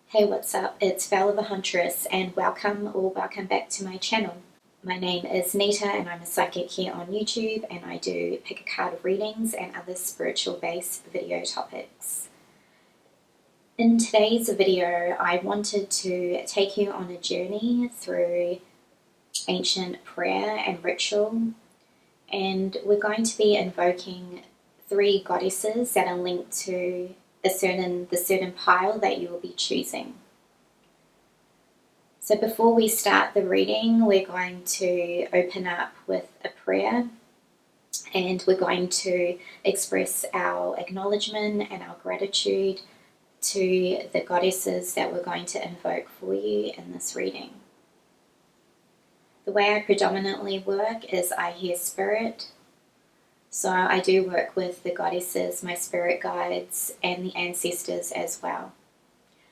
Hey, what's up? It's Val the Huntress, and welcome back to my channel. My name is Nita, and I'm a psychic here on YouTube, and I do pickacard readings and other spiritual-based video topics. In today's video, I wanted to take you on a journey through ancient prayer and ritual, and we're going to be invoking 3 goddesses that are linked to the certain pile that you will be choosing. So before we start the reading, we're going to open up with a prayer, and we're going to express our acknowledgement and our gratitude to the goddesses that we're going to invoke for you in this reading. The way I predominantly work is I hear spirit. So I do work with the goddesses, my spirit guides, and the ancestors as well.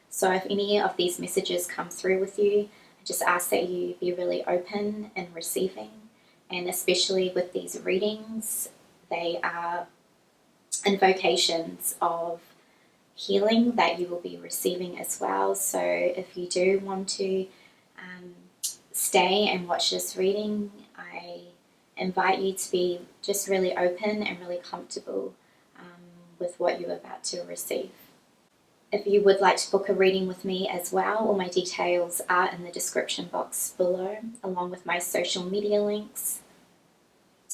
So if any of these messages come through with you, I just ask that you be really open and receiving. And especially with these readings, they are invocations of healing that you will be receiving as well. So if you do want to stay and watch this reading, I invite you to be just really open and really comfortable with what you're about to receive. If you would like to book a reading with me as well, all my details are in the description box below, along with my social media links.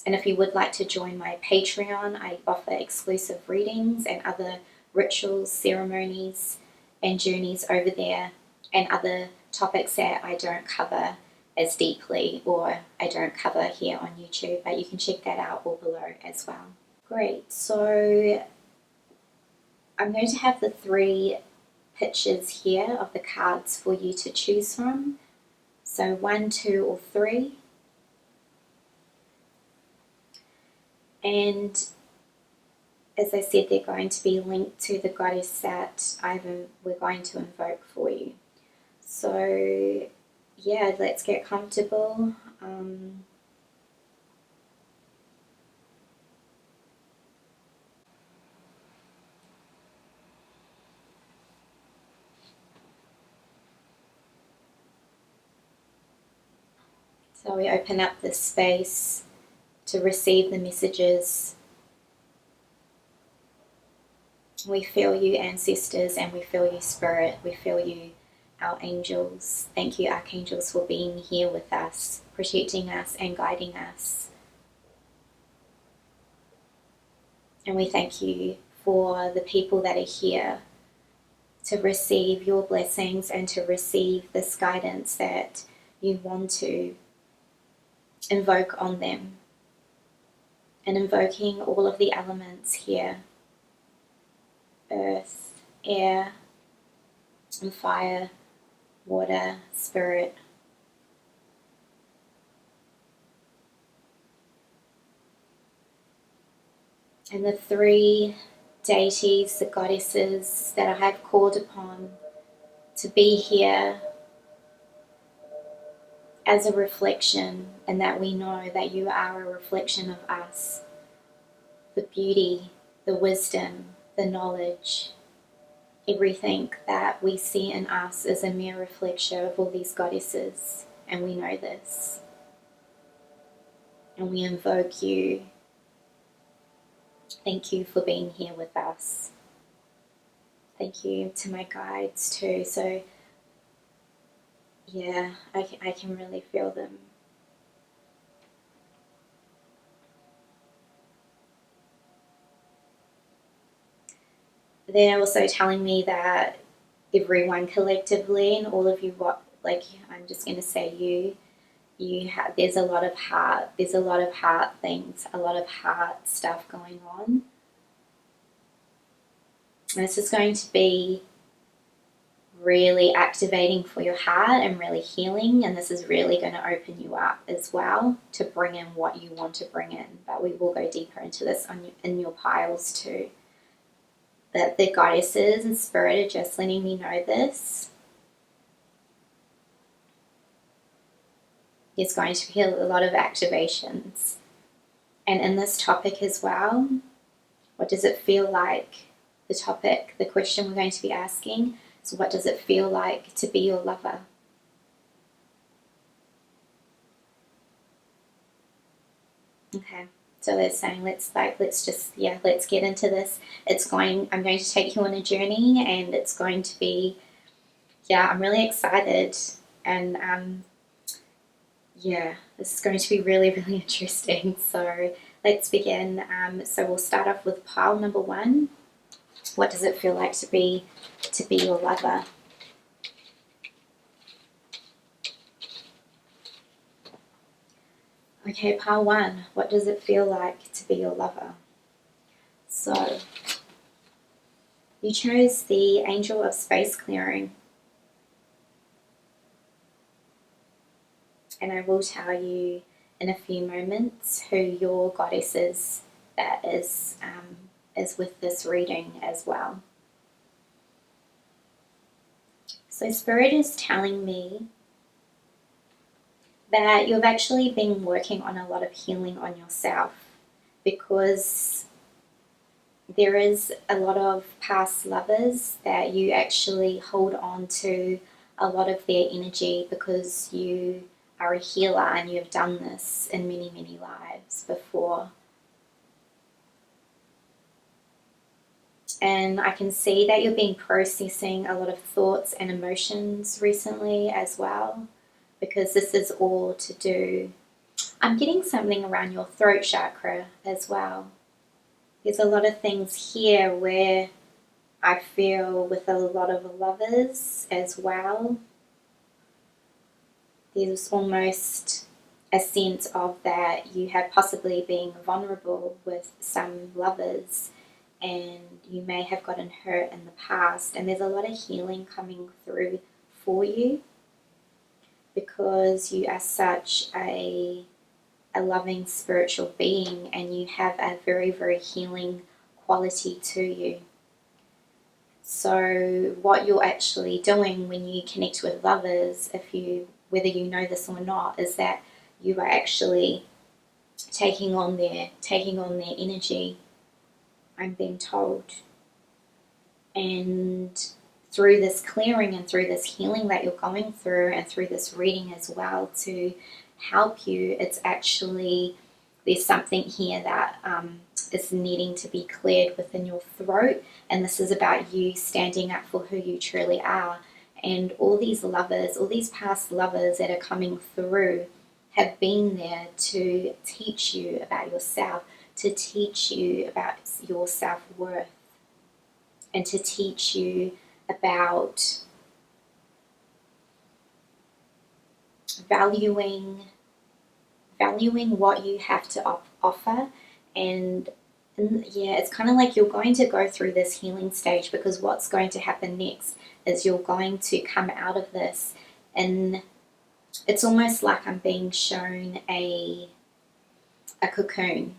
And if you would like to join my Patreon, I offer exclusive readings and other rituals, ceremonies, and journeys over there, and other topics that I don't cover as deeply or I don't cover here on YouTube, but you can check that out all below as well. Great, so I'm going to have the 3 pictures here of the cards for you to choose from. So 1, 2, or 3. And as I said, they're going to be linked to the goddess that we're going to invoke for you. So yeah, let's get comfortable. So we open up this space to receive the messages. We feel you, ancestors, and we feel you, spirit. We feel you, our angels. Thank you, archangels, for being here with us, protecting us and guiding us. And we thank you for the people that are here to receive your blessings and to receive this guidance that you want to invoke on them. And invoking all of the elements here: earth, air, and fire, water, spirit. And the 3 deities, the goddesses that I have called upon to be here as a reflection, and that we know that you are a reflection of us. The beauty, the wisdom, the knowledge, everything that we see in us is a mere reflection of all these goddesses, and we know this. And we invoke you. Thank you for being here with us. Thank you to my guides too. So yeah, I can really feel them. They're also telling me that everyone collectively, and all of you, I'm just going to say there's a lot of heart things, a lot of heart stuff going on. And this is going to be really activating for your heart and really healing, and this is really going to open you up as well to bring in what you want to bring in. But we will go deeper into this in your piles too. That the goddesses and spirit are just letting me know this. There's going to be a lot of activations. And in this topic as well, what does it feel like? The topic, the question we're going to be asking. So what does it feel like to be your lover? Okay. So they're saying let's get into this. I'm going to take you on a journey, and it's going to be, I'm really excited, and this is going to be really, really interesting. So let's begin. So we'll start off with pile number 1. What does it feel like to be your lover? Okay, pile 1. What does it feel like to be your lover? So you chose the Angel of Space Clearing. And I will tell you in a few moments who your goddess is that is with this reading as well. So Spirit is telling me that you've actually been working on a lot of healing on yourself, because there is a lot of past lovers that you actually hold on to a lot of their energy, because you are a healer and you've done this in many, many lives before. And I can see that you've been processing a lot of thoughts and emotions recently as well, because this is all to do. I'm getting something around your throat chakra as well. There's a lot of things here where I feel with a lot of lovers as well. There's almost a sense of that you have possibly been vulnerable with some lovers, and you may have gotten hurt in the past, and there's a lot of healing coming through for you, because you are such a loving spiritual being, and you have a very, very healing quality to you. So what you're actually doing when you connect with lovers, whether you know this or not, is that you are actually taking on their energy, I'm being told. And through this clearing and through this healing that you're going through, and through this reading as well to help you, it's actually, there's something here that is needing to be cleared within your throat, and this is about you standing up for who you truly are. And all these lovers, all these past lovers that are coming through have been there to teach you about yourself, to teach you about your self-worth, and to teach you about valuing what you have to offer. And it's kind of like you're going to go through this healing stage, because what's going to happen next is you're going to come out of this, and it's almost like I'm being shown a cocoon,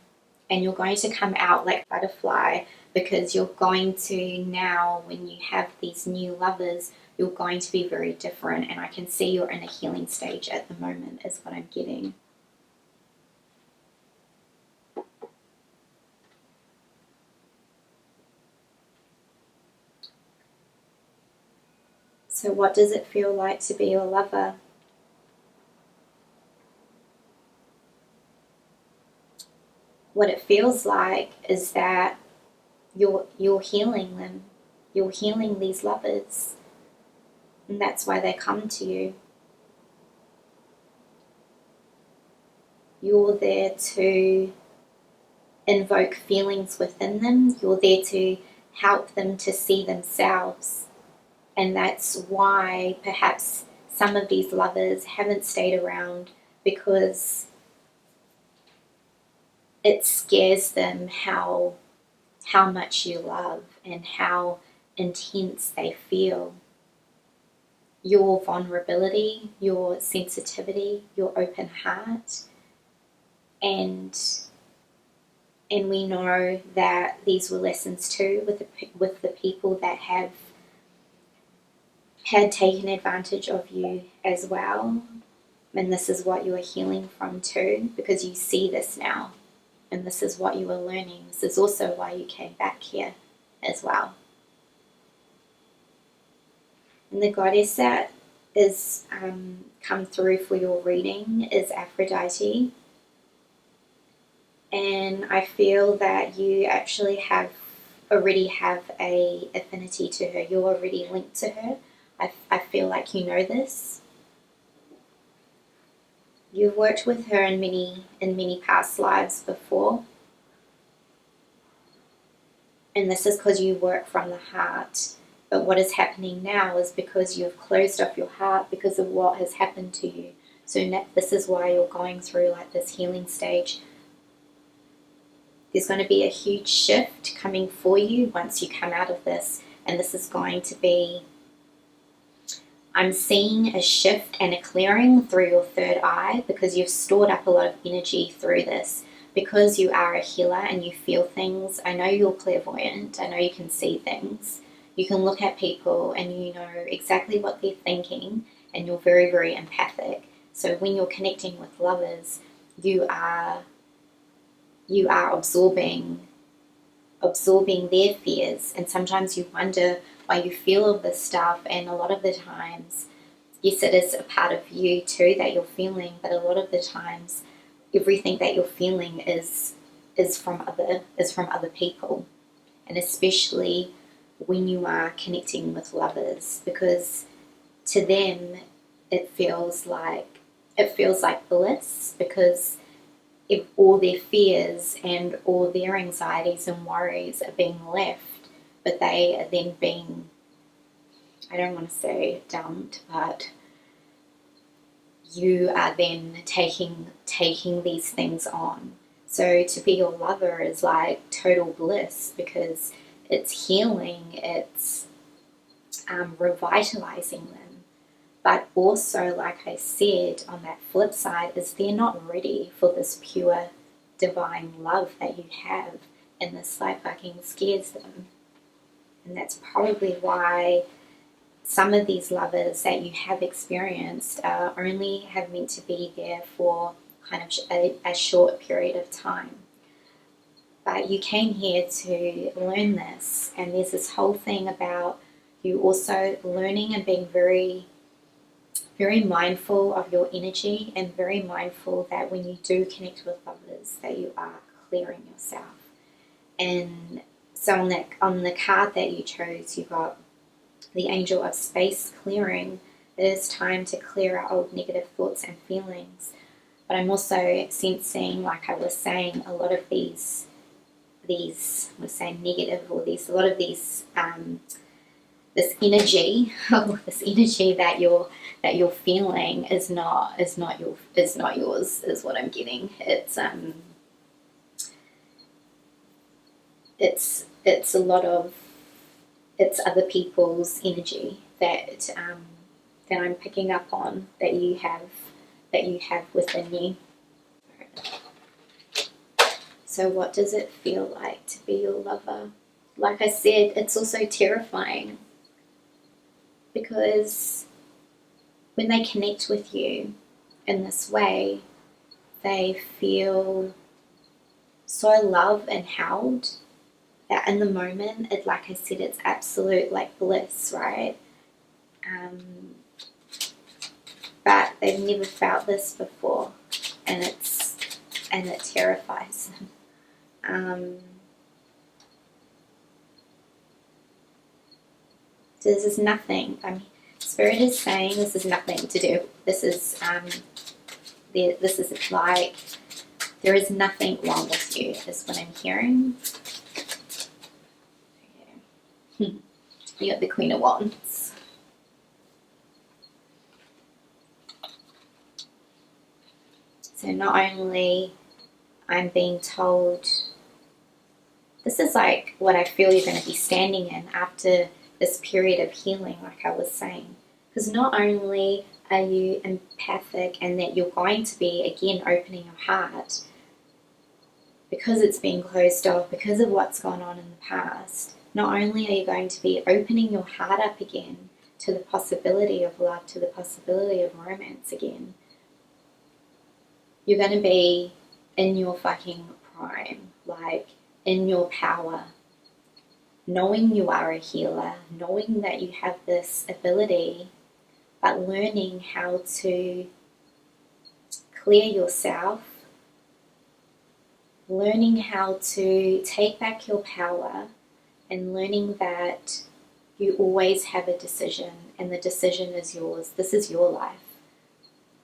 and you're going to come out like a butterfly, because you're going to now, when you have these new lovers, you're going to be very different. And I can see you're in a healing stage at the moment is what I'm getting. So what does it feel like to be your lover? What it feels like is that you're healing them. You're healing these lovers. And that's why they come to you. You're there to invoke feelings within them. You're there to help them to see themselves. And that's why perhaps some of these lovers haven't stayed around, because it scares them how much you love and how intense they feel. Your vulnerability, your sensitivity, your open heart. And we know that these were lessons too with the people that have had taken advantage of you as well. And this is what you are healing from too, because you see this now. And this is what you are learning. This is also why you came back here as well. And the goddess that is come through for your reading is Aphrodite. And I feel that you actually already have a affinity to her. You're already linked to her. I feel like you know this. You've worked with her in many past lives before. And this is because you work from the heart. But what is happening now is because you've closed off your heart because of what has happened to you. So this is why you're going through like this healing stage. There's going to be a huge shift coming for you once you come out of this. And this is going to be, I'm seeing a shift and a clearing through your third eye because you've stored up a lot of energy through this. Because you are a healer and you feel things, I know you're clairvoyant, I know you can see things. You can look at people and you know exactly what they're thinking, and you're very, very empathic. So when you're connecting with lovers, you are absorbing their fears, and sometimes you wonder why you feel all this stuff, and a lot of the times, yes, it is a part of you too that you're feeling, but a lot of the times everything that you're feeling is from other people, and especially when you are connecting with lovers, because to them it feels like bliss, because if all their fears and all their anxieties and worries are being left, but they are then being, I don't want to say dumped, but you are then taking these things on. So to be your lover is like total bliss, because it's healing, it's revitalizing them. But also, like I said, on that flip side, is they're not ready for this pure divine love that you have, and this like fucking scares them. And that's probably why some of these lovers that you have experienced only have meant to be there for kind of a short period of time. But you came here to learn this, and there's this whole thing about you also learning and being very, very mindful of your energy, and very mindful that when you do connect with others that you are clearing yourself. And so on the card that you chose, you got the Angel of Space Clearing. It is time to clear our old negative thoughts and feelings. But I'm also sensing, like I was saying, a lot of these let's say negative, or a lot of these this energy that you're feeling is not yours, is what I'm getting. It's a lot of, it's other people's energy that I'm picking up on, that you have within you. So what does it feel like to be your lover? Like I said, it's also terrifying, because when they connect with you in this way, they feel so loved and held that in the moment, like I said, it's absolute like bliss, right? But they've never felt this before, and it terrifies them. This is nothing. Spirit is saying this is nothing to do. This is like there is nothing wrong with you. Is what I'm hearing. Okay. You got the Queen of Wands. So not only I'm being told, this is like what I feel you're going to be standing in after this period of healing, like I was saying. Because not only are you empathic, and that you're going to be, again, opening your heart, because it's been closed off, because of what's gone on in the past, not only are you going to be opening your heart up again to the possibility of love, to the possibility of romance again, you're going to be in your fucking prime, like in your power. knowing you are a healer, knowing that you have this ability, but learning how to clear yourself, learning how to take back your power, and learning that you always have a decision, and the decision is yours. This is your life.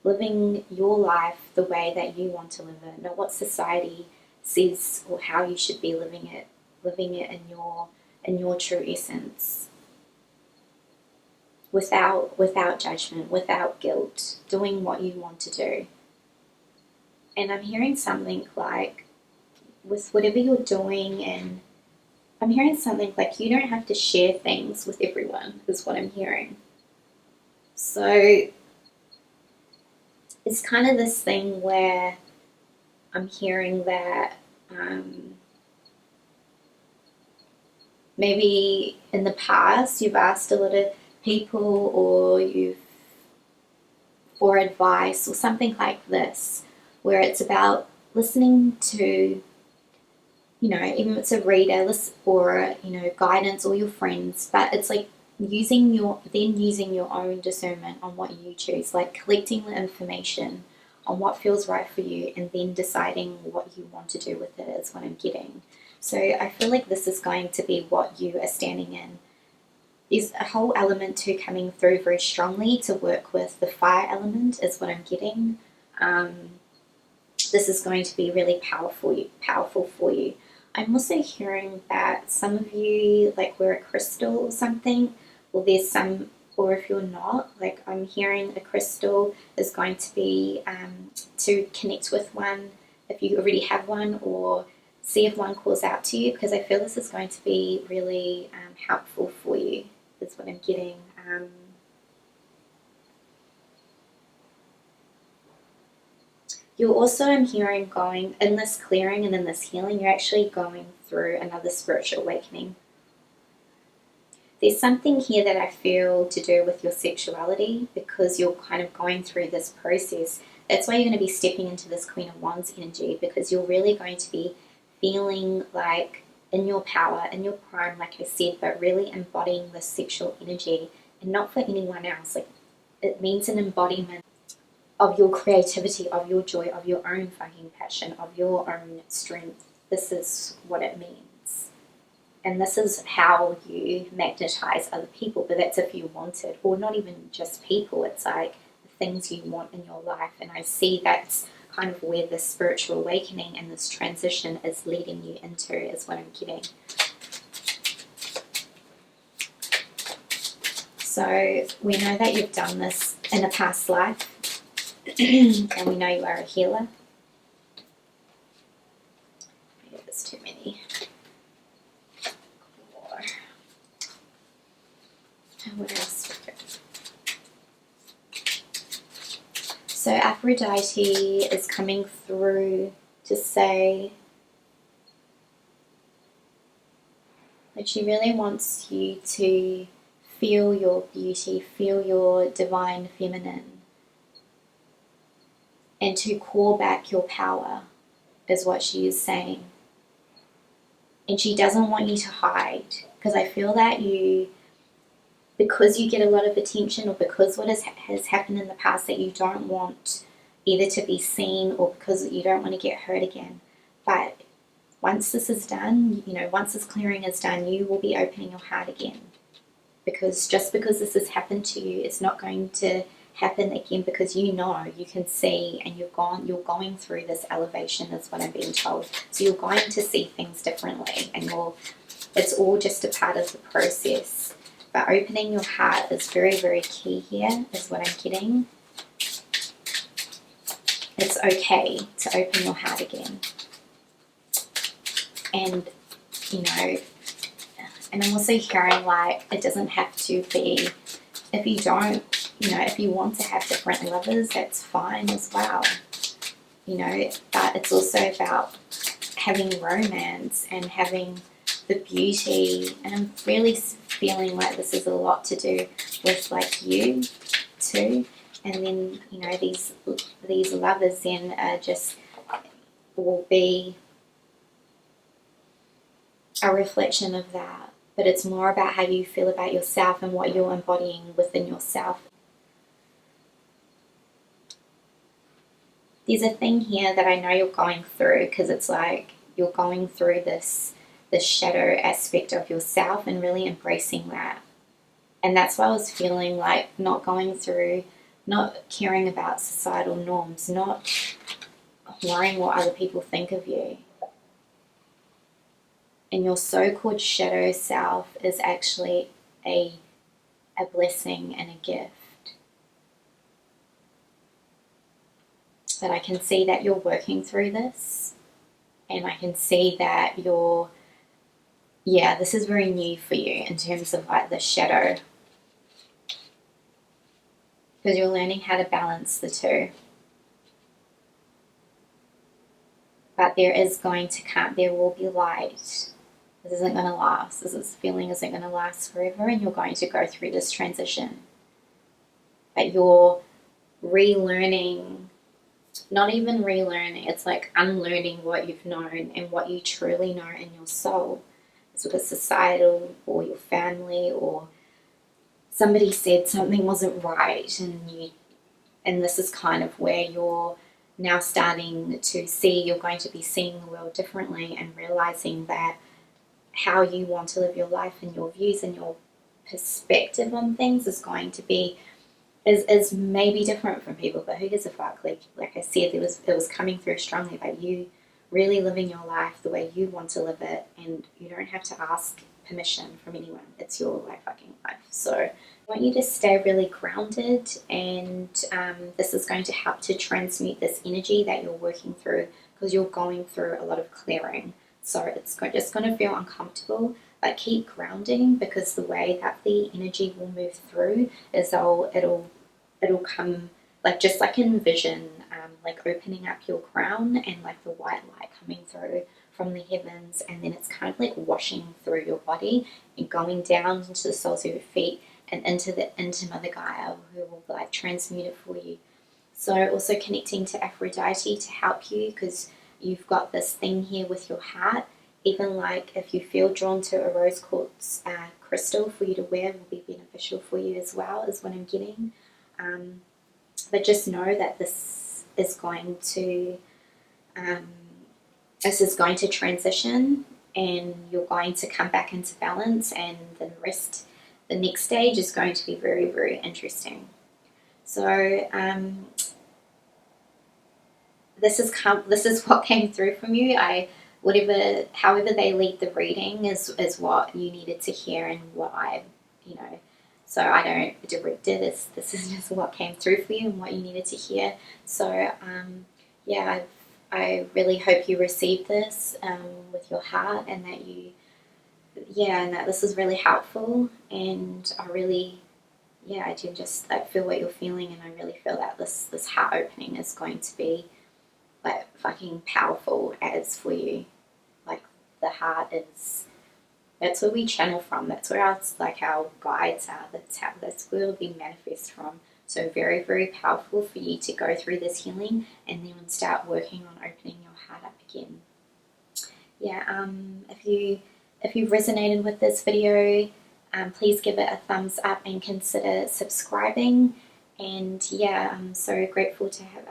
Living your life the way that you want to live it, not what society says or how you should be living it in your true essence. Without judgment, without guilt, doing what you want to do. And I'm hearing something like, with whatever you're doing, and I'm hearing something like you don't have to share things with everyone, is what I'm hearing. So it's kind of this thing where I'm hearing that maybe in the past you've asked a lot of people, or you've for advice or something like this, where it's about listening to, you know, even if it's a reader or, you know, guidance or your friends, but it's like using your own discernment on what you choose, like collecting the information on what feels right for you and then deciding what you want to do with it is what I'm getting. So I feel like this is going to be what you are standing in. There's a whole element too coming through very strongly to work with the fire element is what I'm getting. This is going to be really powerful for you. I'm also hearing that some of you like wear a crystal or something, or there's some, or if you're not, like I'm hearing a crystal is going to be to connect with one if you already have one, or see if one calls out to you, because I feel this is going to be really helpful for you, is what I'm getting. You also, I'm hearing, going in this clearing and in this healing, you're actually going through another spiritual awakening. There's something here that I feel to do with your sexuality, because you're kind of going through this process. That's why you're going to be stepping into this Queen of Wands energy, because you're really going to be feeling like in your power, in your prime, like I said, but really embodying this sexual energy, and not for anyone else. Like, it means an embodiment of your creativity, of your joy, of your own fucking passion, of your own strength. This is what it means. And this is how you magnetize other people, but that's if you want it, or not even just people, it's like the things you want in your life. And I see that's kind of where this spiritual awakening and this transition is leading you into, is what I'm getting. So we know that you've done this in a past life, and we know you are a healer. Maybe there's too many. What else? So Aphrodite is coming through to say that she really wants you to feel your beauty, feel your divine feminine, and to call back your power, is what she is saying. And she doesn't want you to hide, because I feel that because you get a lot of attention, or because what has happened in the past, that you don't want either to be seen, or because you don't want to get hurt again. But once this is done, you know, once this clearing is done, you will be opening your heart again. Because just because this has happened to you, it's not going to happen again, because you know, you can see, and you're going through this elevation, is what I'm being told. So you're going to see things differently, and it's all just a part of the process. But opening your heart is very, very key here, is what I'm getting. It's okay to open your heart again. And, you know, and I'm also hearing like it doesn't have to be, if you don't, you know, if you want to have different lovers, that's fine as well. You know, but it's also about having romance and having the beauty, and I'm really feeling like this is a lot to do with like you too. And then, you know, these lovers then just will be a reflection of that. but it's more about how you feel about yourself and what you're embodying within yourself. There's a thing here that I know you're going through, because it's like you're going through this shadow aspect of yourself and really embracing that. And that's why I was feeling like not going through, not caring about societal norms, not worrying what other people think of you. And your so-called shadow self is actually a blessing and a gift. But I can see that you're working through this, and I can see that this is very new for you in terms of like the shadow, because you're learning how to balance the two. But there will be light. This isn't going to last. This feeling isn't going to last forever, and you're going to go through this transition. But you're relearning, not even relearning, it's like unlearning what you've known and what you truly know in your soul. It's because societal or your family or somebody said something wasn't right, and this is kind of where you're now starting to see, you're going to be seeing the world differently and realizing that how you want to live your life and your views and your perspective on things is going to be is maybe different from people, but who gives a fuck? Like I said, it was coming through strongly about you really living your life the way you want to live it, and you don't have to ask permission from anyone. It's your fucking life. So I want you to stay really grounded, and this is going to help to transmute this energy that you're working through, because you're going through a lot of clearing. So it's just going to feel uncomfortable, but keep grounding, because the way that the energy will move through is it'll come like, just like in vision, like opening up your crown and like the white light coming through from the heavens, and then it's kind of like washing through your body and going down into the soles of your feet and into Mother Gaia, who will like transmute it for you. So also connecting to Aphrodite to help you, because you've got this thing here with your heart. Even like if you feel drawn to a rose quartz crystal for you to wear, will be beneficial for you as well, is what I'm getting. But just know that this is going to transition, and you're going to come back into balance, and the next stage is going to be very, very interesting. So this is what came through from you. However they lead the reading is what you needed to hear, and what so I don't direct it. This is just what came through for you and what you needed to hear. So I really hope you receive this with your heart, and that this is really helpful. And I do just like feel what you're feeling, and I really feel that this heart opening is going to be like fucking powerful as for you. Like the heart that's where we channel from. That's where our guides are. That's where we manifest from. So very, very powerful for you to go through this healing and then start working on opening your heart up again. If you resonated with this video, please give it a thumbs up and consider subscribing. And I'm so grateful to have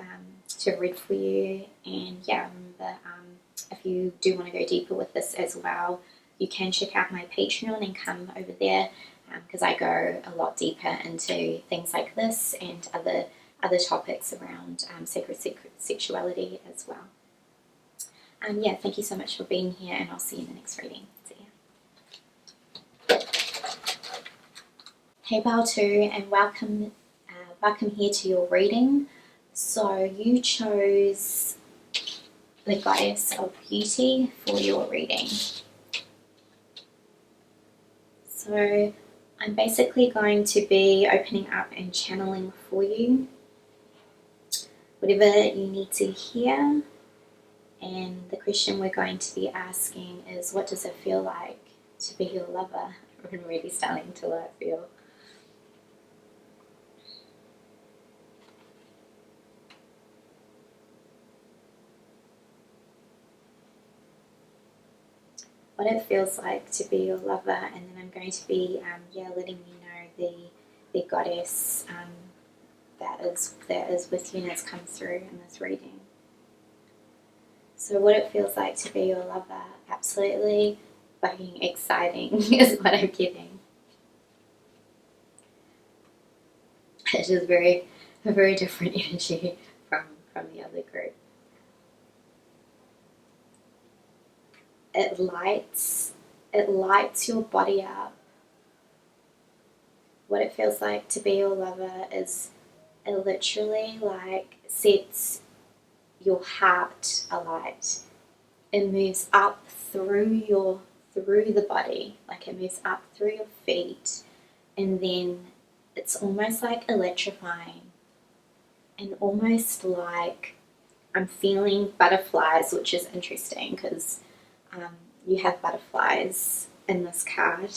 to read for you. And remember, if you do want to go deeper with this as well, you can check out my Patreon and come over there, because I go a lot deeper into things like this and other topics around sacred sexuality as well. Thank you so much for being here, and I'll see you in the next reading. See ya. Hey Bao2, and welcome here to your reading. So you chose the Goddess of Beauty for your reading. So I'm basically going to be opening up and channeling for you whatever you need to hear. And the question we're going to be asking is, what does it feel like to be your lover? I'm really starting to feel. what it feels like to be your lover, and then I'm going to be letting you know the goddess that is with you and has come through in this reading. So what it feels like to be your lover, absolutely fucking exciting is what I'm getting. It's just a very different energy from the other group. It lights your body up. What it feels like to be your lover is it literally like sets your heart alight. It moves up through the body, like it moves up through your feet, and then it's almost like electrifying, and almost like I'm feeling butterflies, which is interesting because you have butterflies in this card.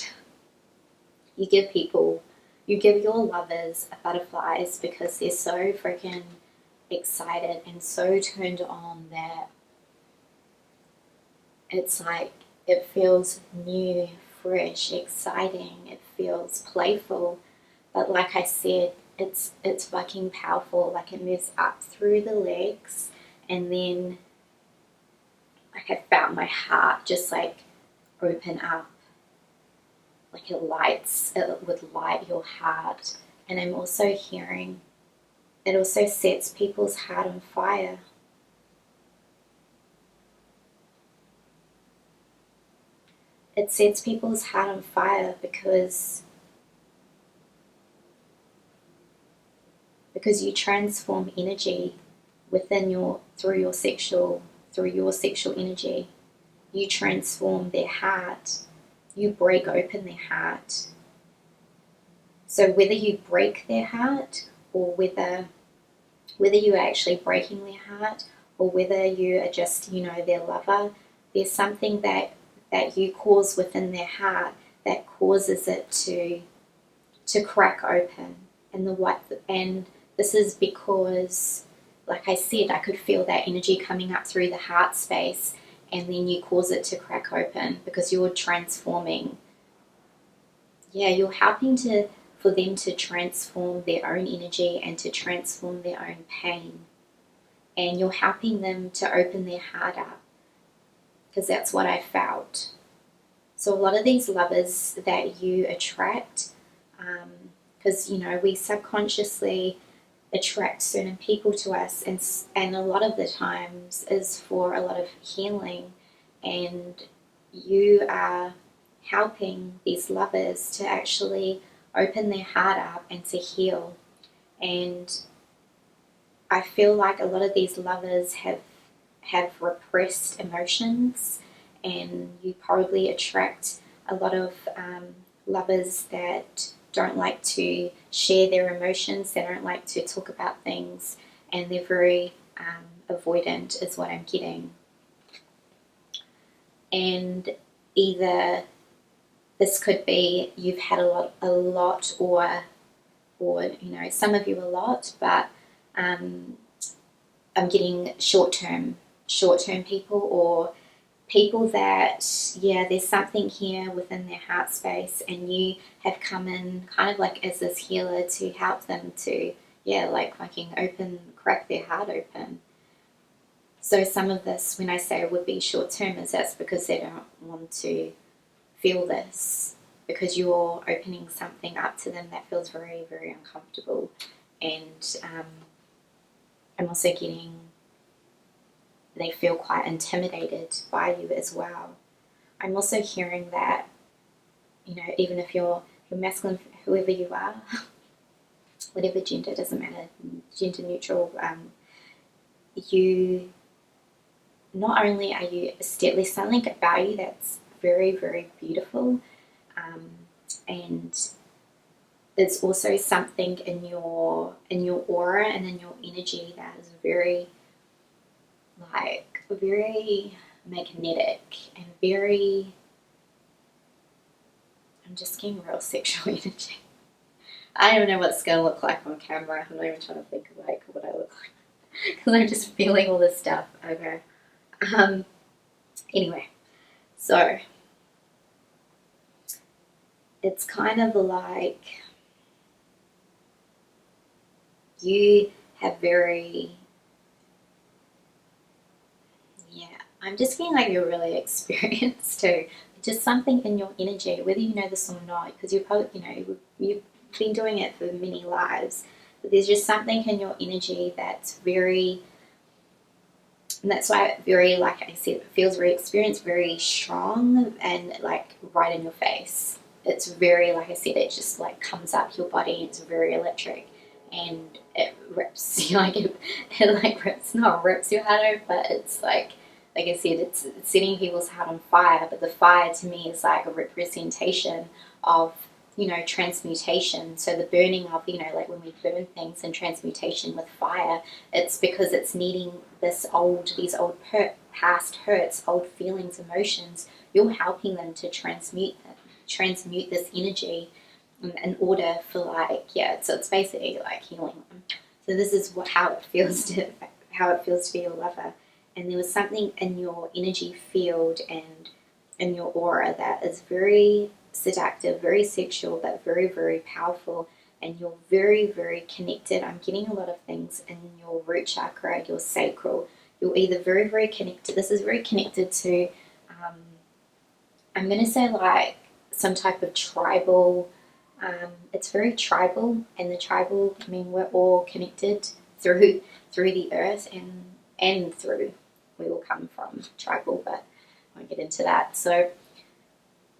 You give your lovers butterflies because they're so freaking excited and so turned on that it's like it feels new, fresh, exciting. It feels playful, but like I said, it's fucking powerful. Like it moves up through the legs, and then like I felt my heart just like open up. Like it would light your heart. And I'm also hearing it also sets people's heart on fire. It sets people's heart on fire because you transform energy through your sexual energy. You transform their heart. You break open their heart. So whether you break their heart, or whether you're actually breaking their heart, or whether you are just, their lover, there's something that you cause within their heart that causes it to crack open. And this is because, like I said, I could feel that energy coming up through the heart space, and then you cause it to crack open because you're transforming. Yeah, you're helping for them to transform their own energy and to transform their own pain. And you're helping them to open their heart up, because that's what I felt. So a lot of these lovers that you attract, because we subconsciously attract certain people to us, and a lot of the times is for a lot of healing, and you are helping these lovers to actually open their heart up and to heal. And I feel like a lot of these lovers have repressed emotions, and you probably attract a lot of lovers that don't like to share their emotions. They don't like to talk about things, and they're very avoidant is what I'm getting. And either this could be you've had a lot, or some of you a lot, but I'm getting short-term people, or people that, there's something here within their heart space, and you have come in kind of like as this healer to help them to, like fucking crack their heart open. So some of this, when I say it would be short-term, is that's because they don't want to feel this, because you're opening something up to them that feels very, very uncomfortable. And I'm also getting they feel quite intimidated by you as well. I'm also hearing that, even if you're masculine, whoever you are, whatever gender, doesn't matter, gender neutral, you, not only are you, there's something about you that's very, very beautiful, and there's also something in your aura and in your energy that is very magnetic and very, I'm just getting real sexual energy. I don't even know what it's going to look like on camera. I'm not even trying to think of like what I look like, because I'm just feeling all this stuff. Okay. Anyway, so it's kind of like you have very, yeah, I'm just feeling like you're really experienced too. Just something in your energy, whether you know this or not, because you're probably, you've been doing it for many lives, but there's just something in your energy that's very, and that's why it very, like I said, it feels very experienced, very strong, and like right in your face. It's very, like I said, it just like comes up your body. It's very electric, and it rips you, like it like rips, not rips your heart out, but it's like I said, it's setting people's heart on fire. But the fire to me is like a representation of, transmutation. So the burning of, like when we burn things in transmutation with fire, it's because it's needing these old past hurts, old feelings, emotions. You're helping them to transmute this energy in order for, like, yeah. So it's basically like healing them. So this is how it feels to be your lover. And there was something in your energy field and in your aura that is very seductive, very sexual, but very, very powerful. And you're very, very connected. I'm getting a lot of things in your root chakra, your sacral. You're either very, very connected. This is very connected to, I'm going to say, like some type of tribal. It's very tribal, and the tribal, I mean, we're all connected through the earth, and through, we all come from tribal, but I won't get into that. So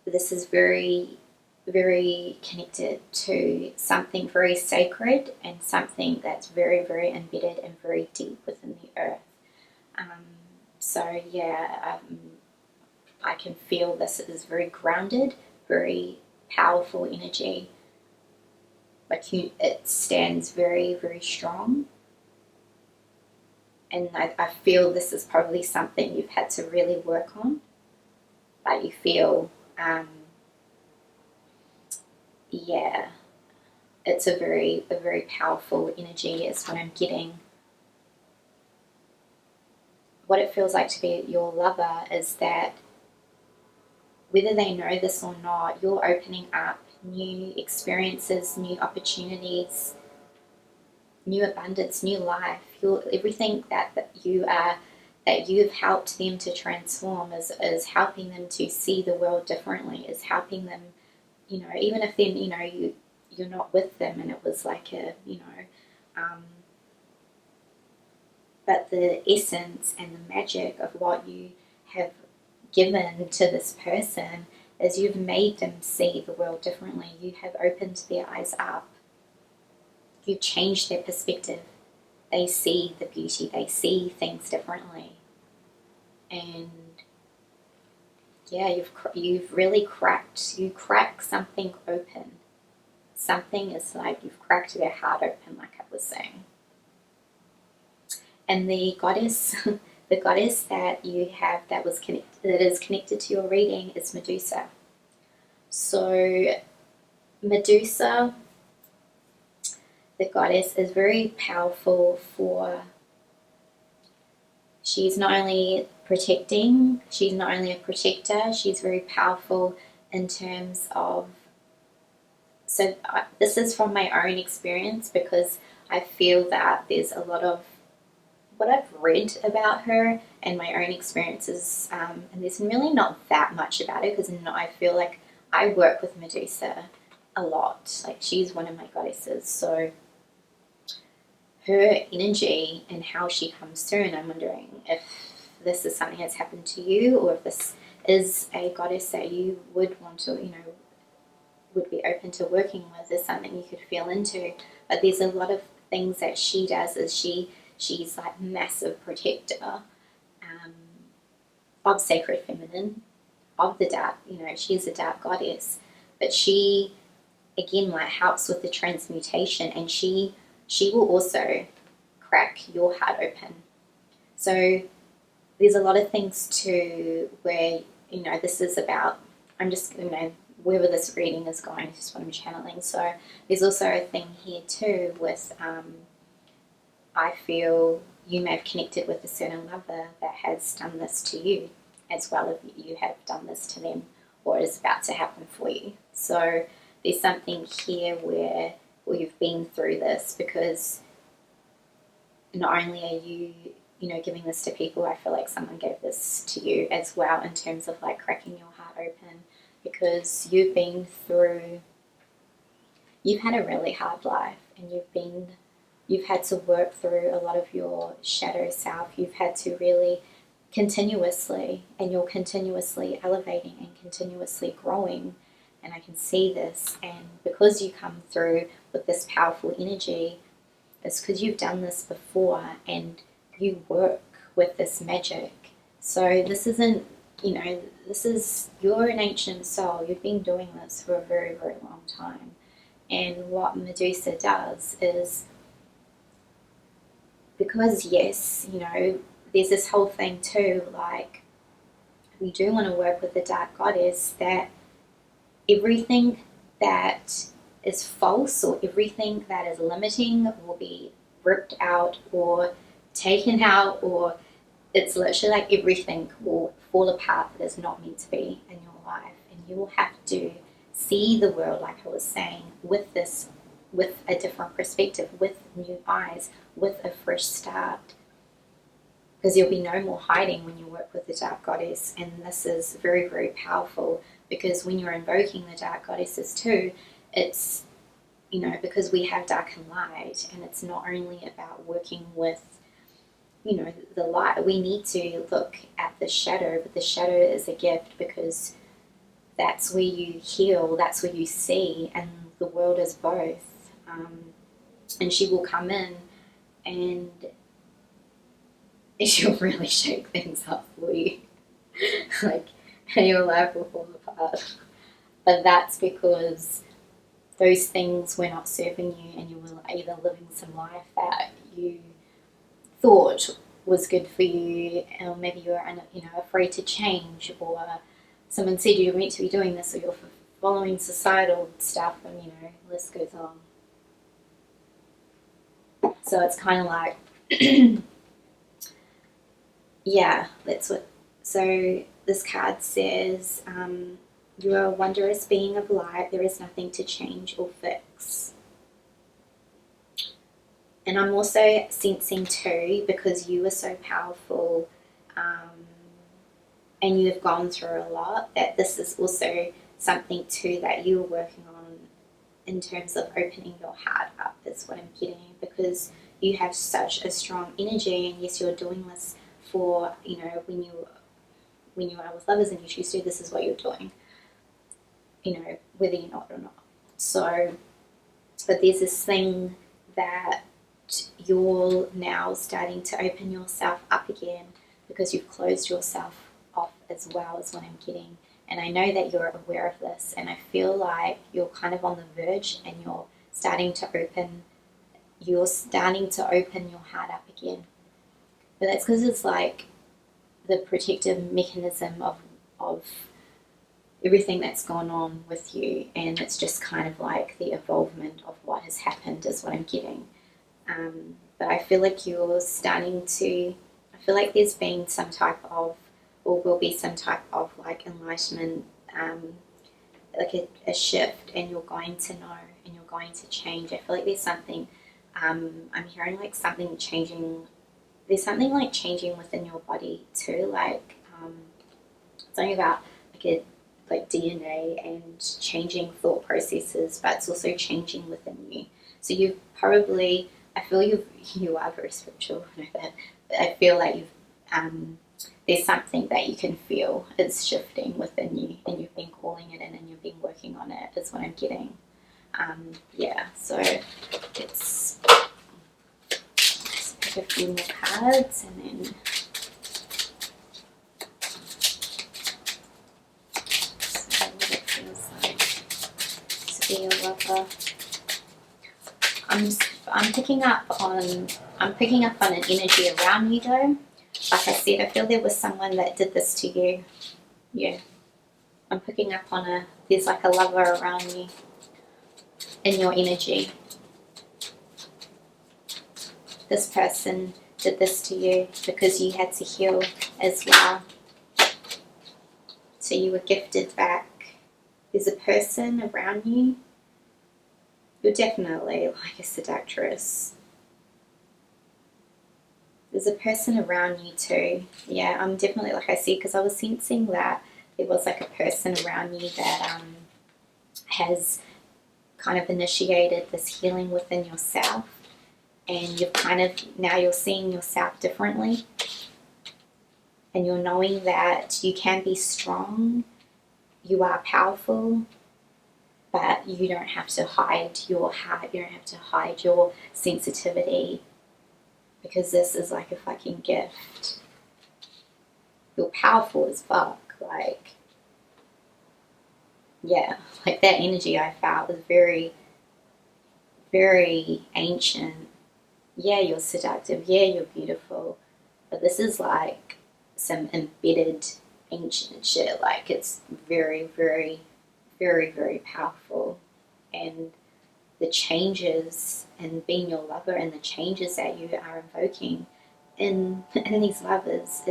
this is very, very connected to something very sacred and something that's very, very embedded and very deep within the earth. So yeah, I can feel this is very grounded, very powerful energy. Like it stands very, very strong. And I feel this is probably something you've had to really work on. But you feel, yeah, it's a very powerful energy is what I'm getting. What it feels like to be your lover is that whether they know this or not, you're opening up new experiences, new opportunities, new abundance, new life. Everything that you've helped them to transform is helping them to see the world differently, is helping them, even if then, you're not with them and it was like but the essence and the magic of what you have given to this person is you've made them see the world differently. You have opened their eyes up. You've changed their perspective. They see the beauty. They see things differently. And yeah, you've really cracked something open. Something is like you've cracked their heart open, like I was saying. And the goddess, the goddess that you have that is connected to your reading is Medusa. So Medusa, the goddess, is very powerful for. She's not only protecting, she's not only a protector, she's very powerful in terms of. So this is from my own experience because I feel that there's a lot of what I've read about her and my own experiences, and there's really not that much about it because I feel like I work with Medusa a lot. Like she's one of my goddesses, so her energy and how she comes through, and I'm wondering if this is something that's happened to you or if this is a goddess that you would want to, would be open to working with, is something you could feel into. But there's a lot of things that she does is she's like massive protector of sacred feminine, of the dark, she's a dark goddess, but she again like helps with the transmutation, and she will also crack your heart open. So there's a lot of things too where, this is about, I'm just, wherever this reading is going, is just what I'm channeling. So there's also a thing here too with, I feel you may have connected with a certain lover that has done this to you as well as you have done this to them, or is about to happen for you. So there's something here where you've been through this, because not only are you, giving this to people, I feel like someone gave this to you as well, in terms of like cracking your heart open, because you've had a really hard life, and you've had to work through a lot of your shadow self. You've had to really continuously, and you're continuously elevating and continuously growing, and I can see this. And because you come through with this powerful energy, it's because you've done this before and you work with this magic. So this isn't, you're an ancient soul. You've been doing this for a very, very long time. And what Medusa does is, because yes, there's this whole thing too, like, we do want to work with the dark goddess, that everything that is false or everything that is limiting will be ripped out or taken out, or it's literally like everything will fall apart that is not meant to be in your life. And you will have to see the world, like I was saying, with a different perspective, with new eyes, with a fresh start. Because there'll be no more hiding when you work with the dark goddess. And this is very, very powerful, because when you're invoking the dark goddesses too, it's, because we have dark and light, and it's not only about working with, the light. We need to look at the shadow, but the shadow is a gift, because that's where you heal, that's where you see, and the world is both. And she will come in and she'll really shake things up for you. Like, your life will fall apart. But that's because those things were not serving you, and you were either living some life that you thought was good for you, or maybe you were afraid to change, or someone said you were meant to be doing this, or you're following societal stuff, and the list goes on. So it's kind of like, yeah, that's what. So this card says, you are a wondrous being of light. There is nothing to change or fix. And I'm also sensing too, because you are so powerful, and you have gone through a lot, that this is also something too that you are working on in terms of opening your heart up, is what I'm getting, because you have such a strong energy. And yes, you're doing this for, when you are with lovers and you choose to, this is what you're doing, whether you know it or not. So, but there's this thing that you're now starting to open yourself up again, because you've closed yourself off as well, as what I'm getting. And I know that you're aware of this, and I feel like you're kind of on the verge, and you're starting to open your heart up again. But that's because it's like the protective mechanism of everything that's gone on with you, and it's just kind of like the evolvement of what has happened, is what I'm getting. But I feel like you're starting to, I feel like there's been some type of, or will be some type of like enlightenment, like a shift, and you're going to know, and you're going to change. I feel like there's something, I'm hearing like something changing. There's something like changing within your body too, like something about like DNA and changing thought processes, but it's also changing within you. So you've probably, I feel you are very spiritual, I know that, but I feel like there's something that you can feel is shifting within you, and you've been calling it in, and you've been working on it, is what I'm getting. Yeah, so let's pick a few more cards, and then see what it feels like to be a lover. I'm picking up on an energy around you though. Like I said, I feel there was someone that did this to you. Yeah. I'm picking up on there's like a lover around you in your energy. This person did this to you because you had to heal as well. So you were gifted back. there's a person around you. You're definitely like a seductress. There's a person around you too. Yeah, I'm definitely, like I said, because I was sensing that there was like a person around you that has kind of initiated this healing within yourself, and you've kind of, now you're seeing yourself differently, and you're knowing that you can be strong, you are powerful, but you don't have to hide your heart, you don't have to hide your sensitivity, because this is like a fucking gift. You're powerful as fuck, like, yeah, like that energy I felt was very, very ancient. Yeah, you're seductive, yeah, you're beautiful, but this is like some embedded ancient shit. Like, it's very, very, very, very powerful. And the changes, and being your lover, and the changes that you are invoking in these lovers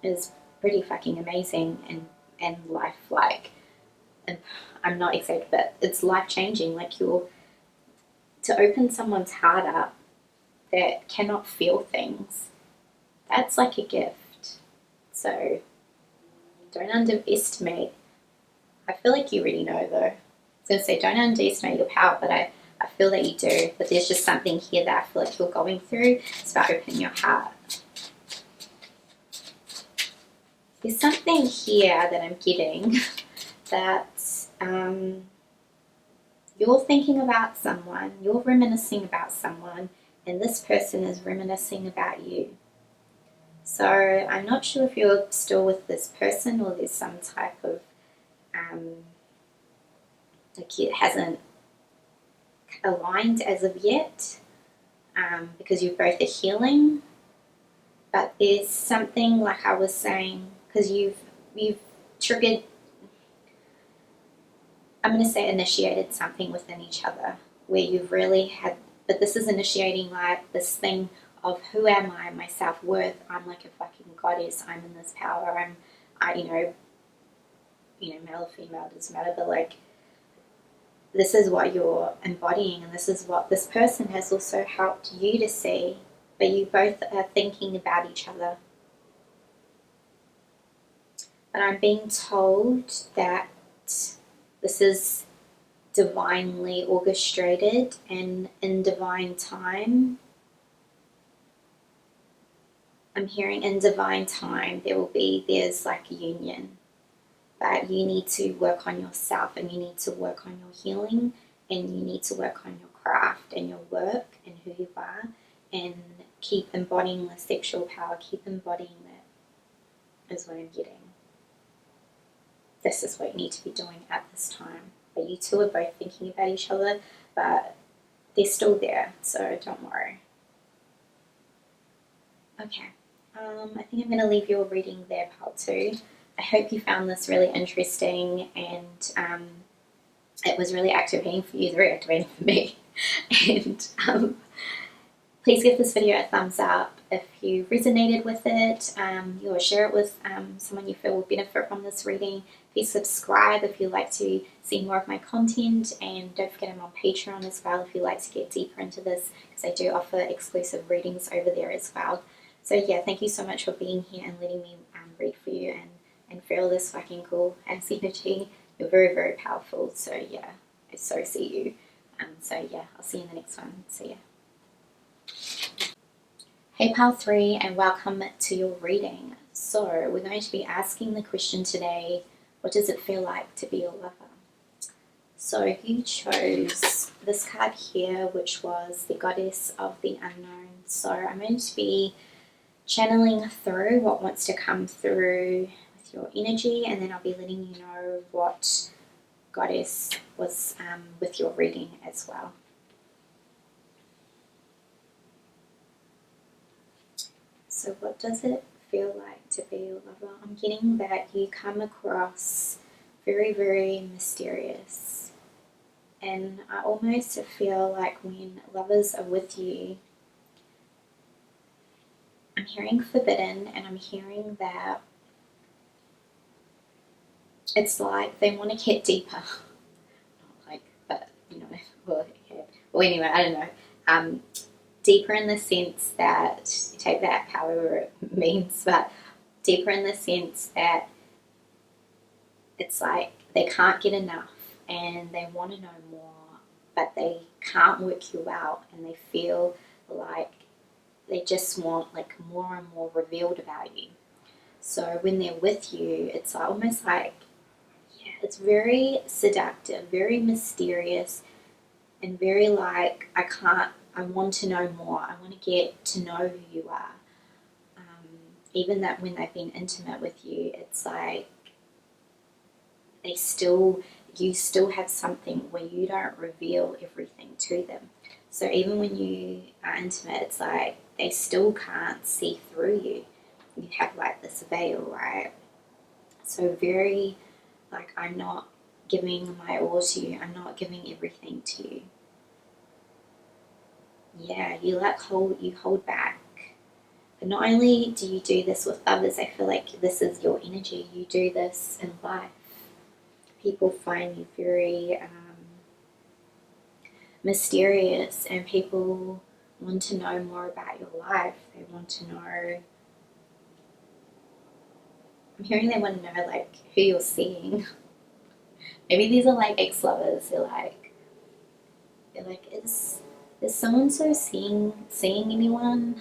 is pretty fucking amazing, and life, like, and I'm not excited, but it's life changing. Like, you're to open someone's heart up that cannot feel things. That's like a gift. So don't underestimate. I feel like you already know though. I was going to say, don't underestimate your power, but I feel that you do. But there's just something here that I feel like you're going through. It's about opening your heart. There's something here that I'm getting that you're thinking about someone, you're reminiscing about someone, and this person is reminiscing about you. So I'm not sure if you're still with this person, or there's some type of like, it hasn't aligned as of yet, because you both are healing. But there's something, like I was saying, because you've triggered, I'm going to say initiated something within each other, where you've really had, but this is initiating like this thing of, who am I, my self-worth, I'm like a fucking goddess, I'm in this power, you know, male or female, doesn't matter, but like, this is what you're embodying, and this is what this person has also helped you to see, but you both are thinking about each other. But I'm being told that this is divinely orchestrated, and in divine time, I'm hearing in divine time there's like a union. But you need to work on yourself, and you need to work on your healing, and you need to work on your craft and your work and who you are, and keep embodying the sexual power, keep embodying that, is what I'm getting. This is what you need to be doing at this time. But you two are both thinking about each other, but they're still there, so don't worry. Okay, I think I'm going to leave your reading there, part 2. I hope you found this really interesting, and it was really activating for you. It's very activating for me. And please give this video a thumbs up if you resonated with it. Or share it with someone you feel will benefit from this reading. Please subscribe if you'd like to see more of my content, and don't forget I'm on Patreon as well if you'd like to get deeper into this, because I do offer exclusive readings over there as well. So yeah, thank you so much for being here and letting me read for you and feel this fucking cool ass energy. You're very, very powerful. So yeah, I so see you. So yeah, I'll see you in the next one. See ya. Hey pile 3, and welcome to your reading. So we're going to be asking the question today, what does it feel like to be a lover? So you chose this card here, which was the Goddess of the Unknown. So I'm going to be channeling through what wants to come through with your energy, and then I'll be letting you know what Goddess was with your reading as well. So what does it feel like to be a lover? I'm getting that you come across very, very mysterious, and I almost feel like when lovers are with you, I'm hearing forbidden, and I'm hearing that it's like they want to get deeper. Not like, but you know, well, okay. Well, anyway, I don't know. Deeper in the sense that, take that however it means, but deeper in the sense that it's like they can't get enough and they want to know more, but they can't work you out, and they feel like they just want like more and more revealed about you. So when they're with you, it's almost like, yeah, it's very seductive, very mysterious, and very like, I want to know more. I want to get to know who you are. Even that when they've been intimate with you, it's like you still have something where you don't reveal everything to them. So even when you are intimate, it's like they still can't see through you. You have like this veil, right? So very like, I'm not giving my all to you. I'm not giving everything to you. Yeah, you hold back. But not only do you do this with others, I feel like this is your energy. You do this in life. People find you very mysterious, and people want to know more about your life. They want to know. I'm hearing they want to know like who you're seeing. Maybe these are like ex-lovers. They're like, is someone so seeing anyone?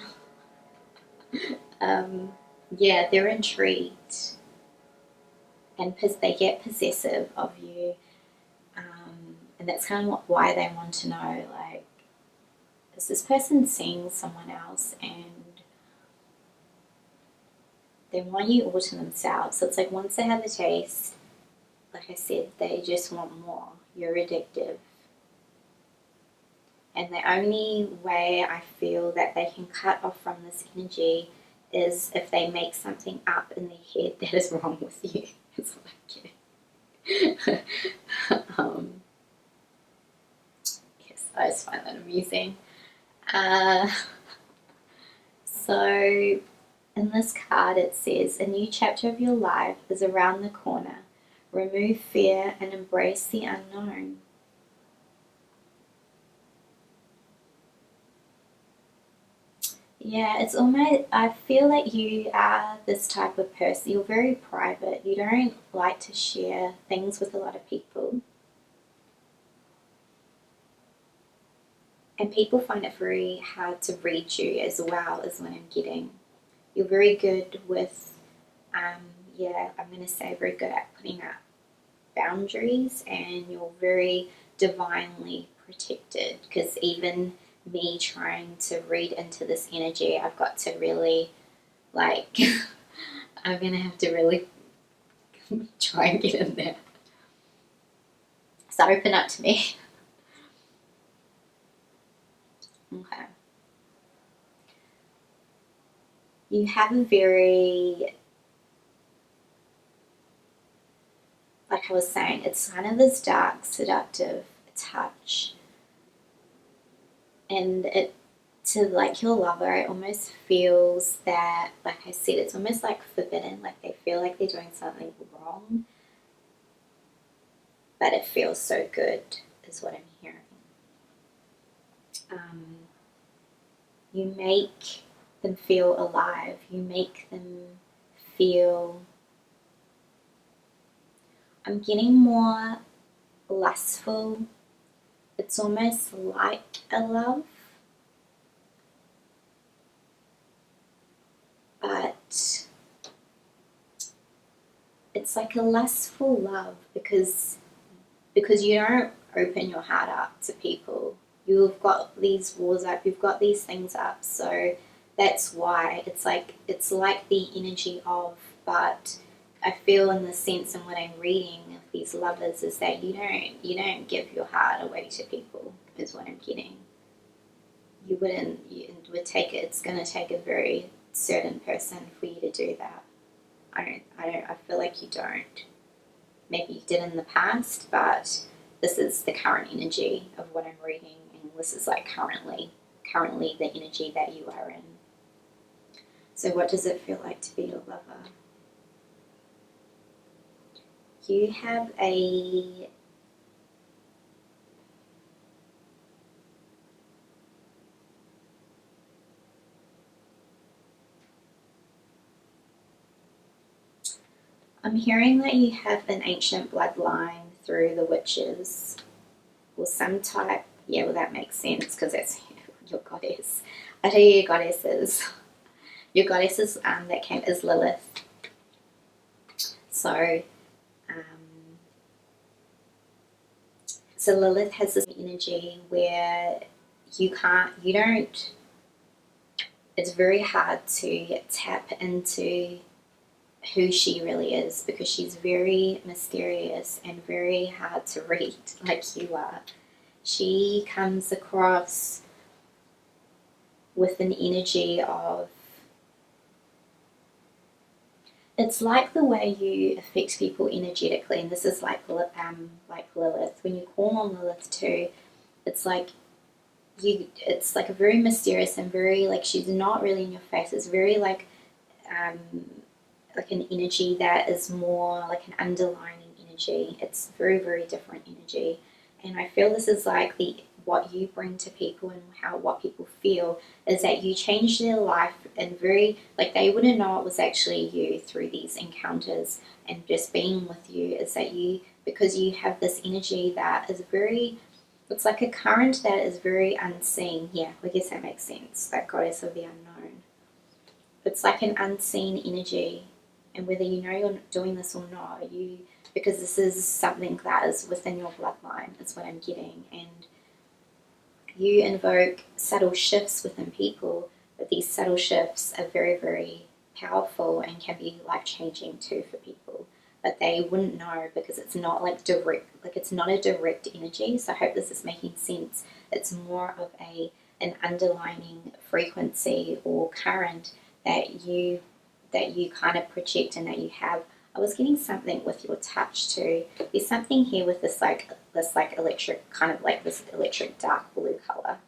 Yeah, they're intrigued, and they get possessive of you, and that's kind of why they want to know, like, is this person seeing someone else, and they want you all to themselves. So it's like once they have a taste, like I said, they just want more. You're addictive. And the only way I feel that they can cut off from this energy is if they make something up in their head that is wrong with you. That's what I'm kidding. Yes, I just find that amusing. So in this card it says, a new chapter of your life is around the corner. Remove fear and embrace the unknown. Yeah, it's almost, I feel like you are this type of person. You're very private. You don't like to share things with a lot of people. And people find it very hard to read you as well, as what I'm getting. You're very good with, yeah, I'm going to say very good at putting up boundaries, and you're very divinely protected, because even me trying to read into this energy, I've got to really, like, I'm going to have to really try and get in there. So open up to me. Okay. You have a very, like I was saying, it's kind of this dark, seductive touch. And it, to like your lover, it almost feels that, like I said, it's almost like forbidden, like they feel like they're doing something wrong, but it feels so good, is what I'm hearing. You make them feel alive. You make them feel, I'm getting more lustful. It's almost like a love, but it's like a lustful love because you don't open your heart up to people. You've got these walls up, you've got these things up, so that's why it's like the energy of, but I feel in the sense in what I'm reading of these lovers is that you don't give your heart away to people, is what I'm getting. You wouldn't, it would take, it's going to take a very certain person for you to do that. I feel like you don't. Maybe you did in the past, but this is the current energy of what I'm reading, and this is like currently the energy that you are in. So what does it feel like to be a lover? you have a I'm hearing that you have an ancient bloodline through the witches or some type. Yeah, well, that makes sense because that's your goddess. I tell you, your goddesses. Your goddesses that came is Lilith. So, so Lilith has this energy where you don't. It's very hard to tap into who she really is because she's very mysterious and very hard to read, like you are. She comes across with an energy of, it's like the way you affect people energetically, and this is like Lilith. When you call on Lilith too, it's like it's like a very mysterious and very like she's not really in your face. It's very like an energy that is more like an underlining energy. It's very, very different energy. And I feel this is like what you bring to people and what people feel is that you change their life and very, like they wouldn't know it was actually you through these encounters and just being with you, is that because you have this energy that is very, it's like a current that is very unseen. Yeah, I guess that makes sense. That goddess of the unknown. It's like an unseen energy. And whether you know you're doing this or not, because this is something that is within your bloodline, is what I'm getting. And you invoke subtle shifts within people, but these subtle shifts are very, very powerful and can be life-changing too for people. But they wouldn't know because it's not like direct, like it's not a direct energy. So I hope this is making sense. It's more of an underlining frequency or current that you kind of project and that you have. I was getting something with your touch too. There's something here with this electric, kind of like this electric dark blue color.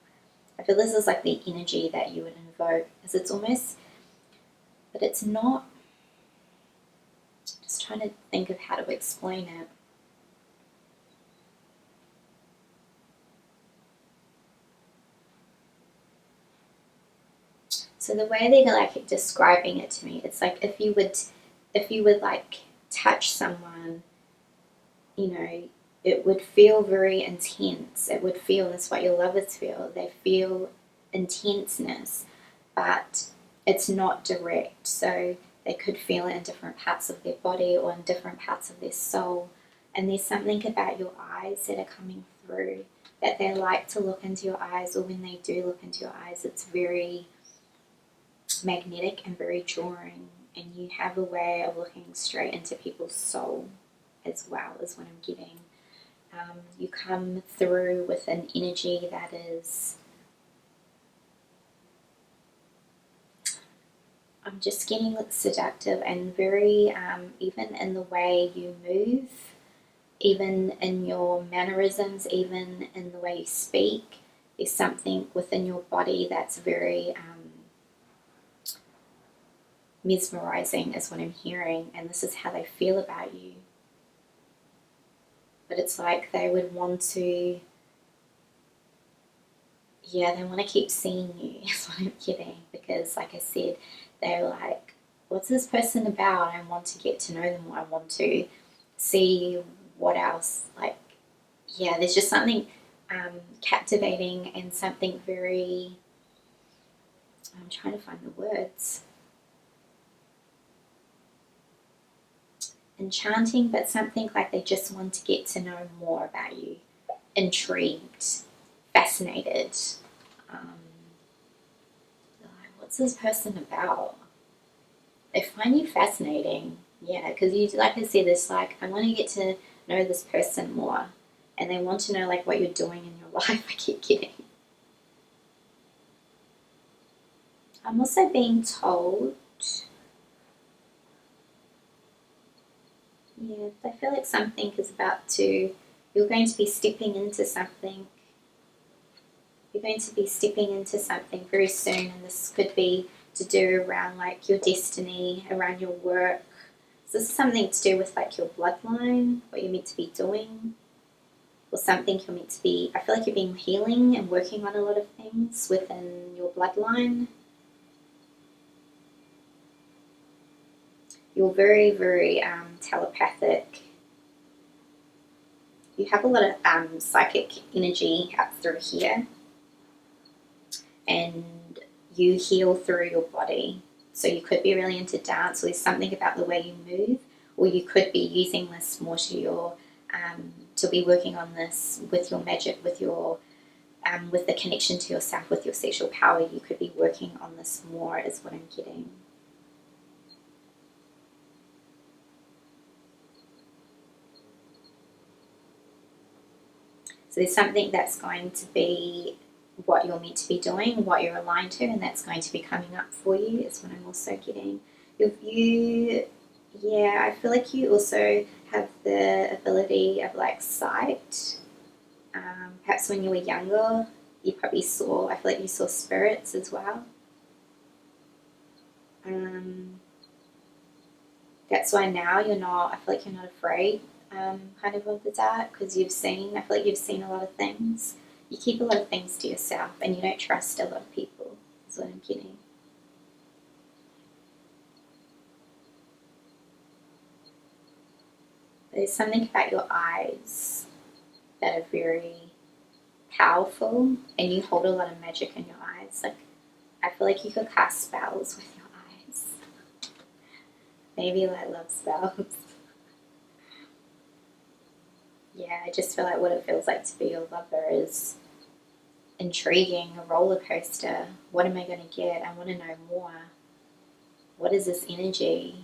I feel this is like the energy that you would invoke, because it's almost, but it's not. Just trying to think of how to explain it. So the way they're like describing it to me, it's like if you would like touch someone, you know, it would feel very intense. It would feel, that's what your lovers feel. They feel intenseness, but it's not direct. So they could feel it in different parts of their body or in different parts of their soul. And there's something about your eyes that are coming through, that they like to look into your eyes, or when they do look into your eyes, it's very magnetic and very drawing, and you have a way of looking straight into people's soul as well, is what I'm getting. You come through with an energy that is, I'm just getting seductive and very, even in the way you move, even in your mannerisms, even in the way you speak, there's something within your body that's very mesmerizing, is what I'm hearing, and this is how they feel about you. But it's like they would want to, they want to keep seeing you, is what I'm getting, because like I said, they're like, what's this person about? I want to get to know them more. I want to see what else, like, there's just something captivating and something very, I'm trying to find the words, enchanting, but something like they just want to get to know more about you, intrigued, fascinated. Like, what's this person about? They find you fascinating, because you, like I said, it's like, I want to get to know this person more, and they want to know like what you're doing in your life. I keep getting. I'm also being told, I feel like something is about to, you're going to be stepping into something. You're going to be stepping into something very soon, and this could be to do around like your destiny, around your work, This is something to do with like your bloodline, what you're meant to be doing, or something you're meant to be. I feel like you're being healing and working on a lot of things within your bloodline. You're very, very telepathic. You have a lot of psychic energy out through here, and you heal through your body. So you could be really into dance, or there's something about the way you move, or you could be using this more to your to be working on this with your magic, with your with the connection to yourself, with your sexual power. You could be working on this more, is what I'm getting. So there's something that's going to be what you're meant to be doing, what you're aligned to, and that's going to be coming up for you, is what I'm also getting. Yeah, I feel like you also have the ability of like sight. Perhaps when you were younger, you probably saw, I feel like you saw spirits as well. That's why now you're not, I feel like you're not afraid kind of the dark, because I feel like you've seen a lot of things. You keep a lot of things to yourself, and you don't trust a lot of people, is what I'm getting. There's something about your eyes that are very powerful, and you hold a lot of magic in your eyes. Like, I feel like you could cast spells with your eyes. Maybe like love spells. Yeah, I just feel like what it feels like to be a lover is intriguing, a roller coaster. What am I going to get? I want to know more. What is this energy?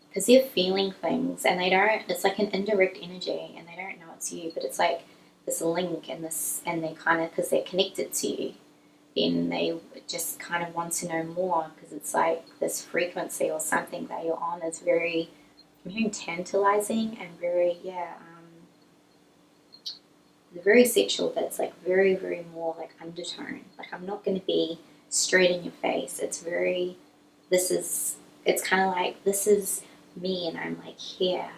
Because they're feeling things, and it's like an indirect energy, and they don't know it's you, but it's like this link and they kind of, because they're connected to you, then they just kind of want to know more, because it's like this frequency or something that you're on is very, I'm hearing tantalizing and very, very sexual, but it's like very, very more like undertone. Like, I'm not going to be straight in your face. It's kind of like, this is me, and I'm like here.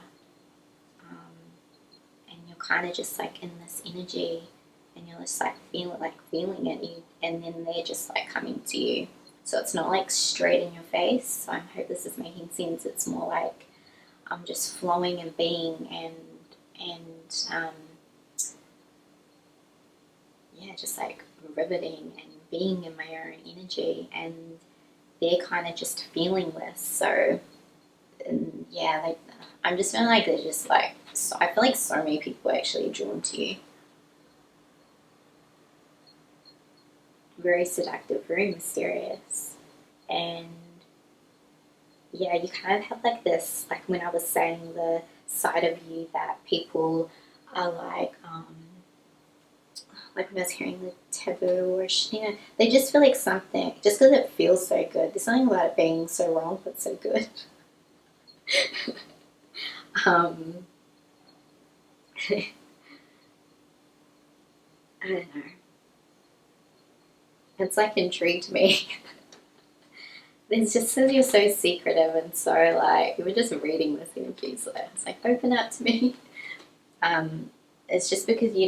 And you're kind of just like in this energy, and you're just like feeling it, and then they're just like coming to you. So it's not like straight in your face. So I hope this is making sense. It's more like I'm just flowing and being and just like riveting and being in my own energy, and they're kind of just feeling this. So, I'm just feeling like they're just like, I feel like so many people are actually drawn to you. Very seductive, very mysterious, and yeah, you kind of have like this, like when I was saying the side of you that people are like when I was hearing the taboo, or they just feel like something, just because it feels so good. There's something about it being so wrong but so good. I don't know. It's like intrigued me. It's just because you're so secretive, and so like, you were just reading this energy, so it's like, open up to me. It's just because you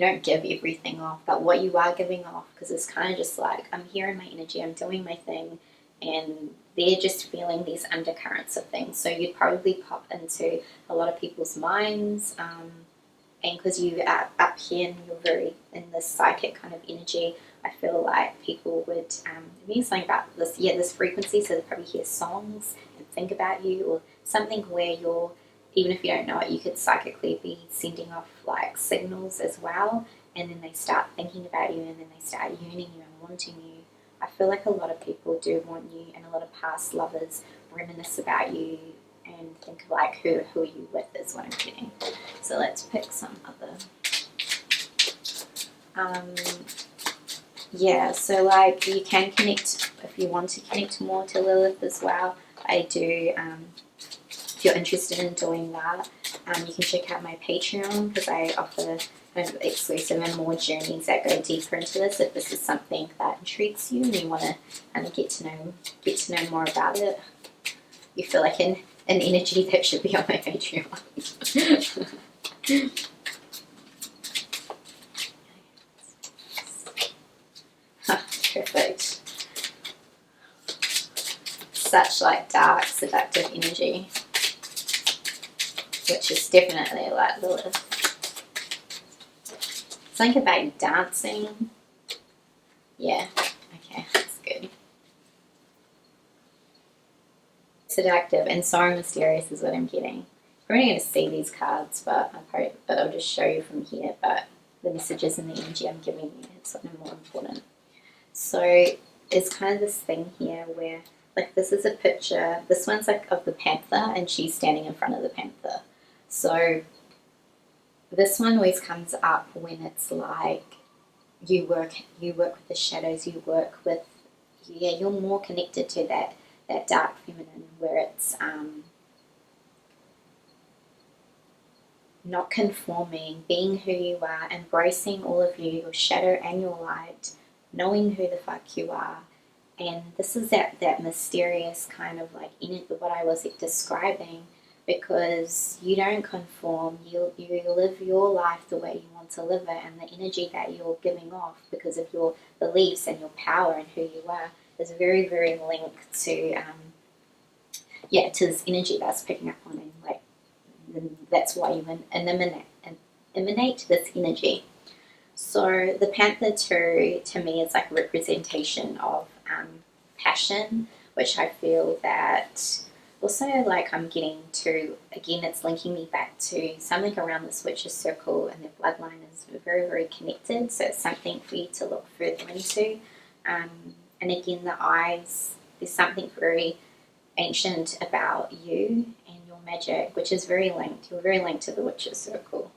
don't give everything off, but what you are giving off, because it's kind of just like, I'm here in my energy, I'm doing my thing, and they're just feeling these undercurrents of things. So you'd probably pop into a lot of people's minds, and because you are up here and you're very in this psychic kind of energy, I feel like people would, it means something about this frequency, so they probably hear songs and think about you, or something where you're, even if you don't know it, you could psychically be sending off like signals as well, and then they start thinking about you, and then they start yearning you and wanting you. I feel like a lot of people do want you, and a lot of past lovers reminisce about you and think of like, who are you with, is what I'm getting. So let's pick some other. So like, you can connect, if you want to connect more to Lilith as well. I do, if you're interested in doing that, you can check out my Patreon, because I offer kind of exclusive and more journeys that go deeper into this. If this is something that intrigues you and you want to kind of get to know more about it, you feel like an energy that should be on my Patreon. Perfect. Such like dark, seductive energy, which is definitely like Lilith. Something about you dancing. Yeah, okay, that's good. Seductive and so mysterious is what I'm getting. You're only going to see these cards, but I'll just show you from here. But the messages and the energy I'm giving you is something more important. So there's kind of this thing here where, like, this is a picture. This one's like of the panther, and she's standing in front of the panther. So this one always comes up when it's like you work with the shadows. You work with, yeah, you're more connected to that dark feminine, where it's not conforming, being who you are, embracing all of you, your shadow and your light, knowing who the fuck you are. And this is that mysterious kind of like what I was describing, because you don't conform, you live your life the way you want to live it, and the energy that you're giving off because of your beliefs and your power and who you are is very, very linked to to this energy that's picking up on, and like that's why you emanate this energy. So the panther too, to me, is like a representation of passion, which I feel that also, like, I'm getting to, again, it's linking me back to something around this witch's circle, and the bloodline is very, very connected. So it's something for you to look further into. And again, the eyes, there's something very ancient about you and your magic, which is very linked. You're very linked to the witch's circle.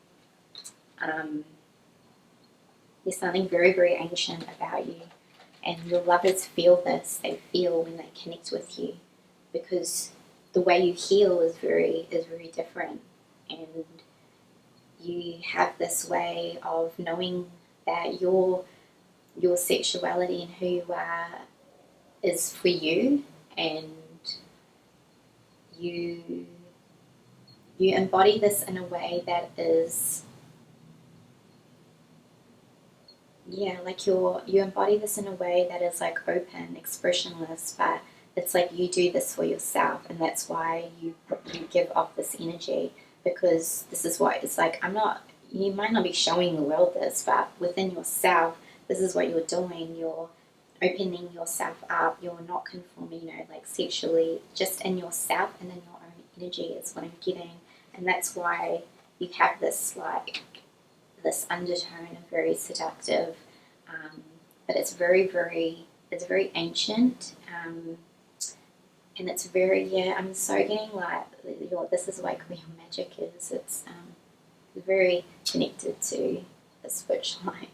There's something very, very ancient about you, and your lovers feel this. They feel when they connect with you, because the way you heal is very different, and you have this way of knowing that your sexuality and who you are is for you, and you embody this in a way that is, like you embody this in a way that is like open, expressionless, but it's like you do this for yourself, and that's why you give off this energy, because this is what it's like. You might not be showing the world this, but within yourself, this is what you're doing. You're opening yourself up. You're not conforming, like sexually, just in yourself and in your own energy is what I'm getting. And that's why you have this this undertone of very seductive, but it's very ancient, and it's very, I'm so getting like this is like where your magic is. It's very connected to the switch line.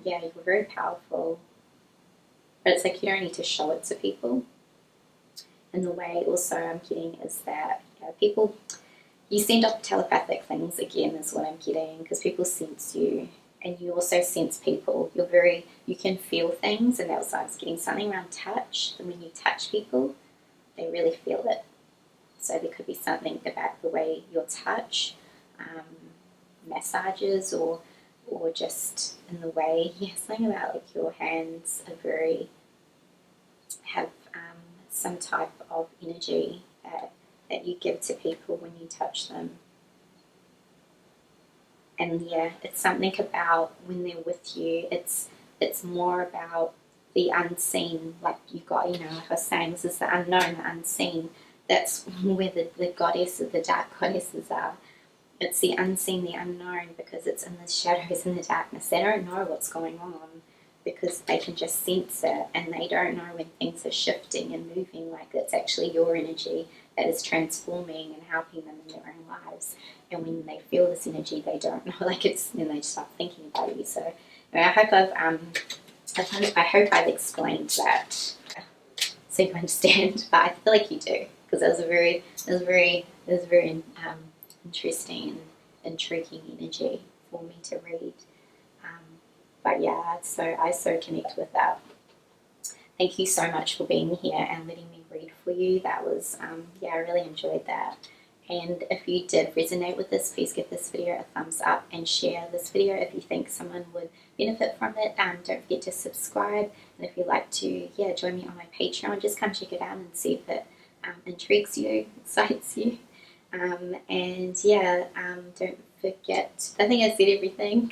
You're very powerful, but it's like you don't need to show it to people. And the way also I'm getting is that people, you send off telepathic things, again, is what I'm getting, because people sense you, and you also sense people. You can feel things, and that's why I was getting something around touch. And when you touch people, they really feel it. So there could be something about the way you touch, massages, or just in the way, something about like your hands are have some type of energy that you give to people when you touch them. And it's something about when they're with you, it's more about the unseen, like you got, like I was saying, this is the unknown, the unseen. That's where the goddesses, the dark goddesses are. It's the unseen, the unknown, because it's in the shadows and the darkness. They don't know what's going on, because they can just sense it, and they don't know when things are shifting and moving. Like, it's actually your energy that is transforming and helping them in their own lives. And when they feel this energy, they don't know, like it's, then they start thinking about you. So I hope I've explained that so you understand. But I feel like you do, because it was very interesting and intriguing energy for me to read. But I so connect with that. Thank you so much for being here and letting me read for you. That was, yeah, I really enjoyed that. And if you did resonate with this, please give this video a thumbs up and share this video if you think someone would benefit from it. Don't forget to subscribe, and if you'd like to, yeah, join me on my Patreon, just come check it out and see if it intrigues you, excites you. And yeah, don't forget, I think I said everything.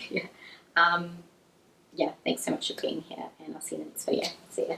Yeah, thanks so much for being here, and I'll see you in the next video. See ya.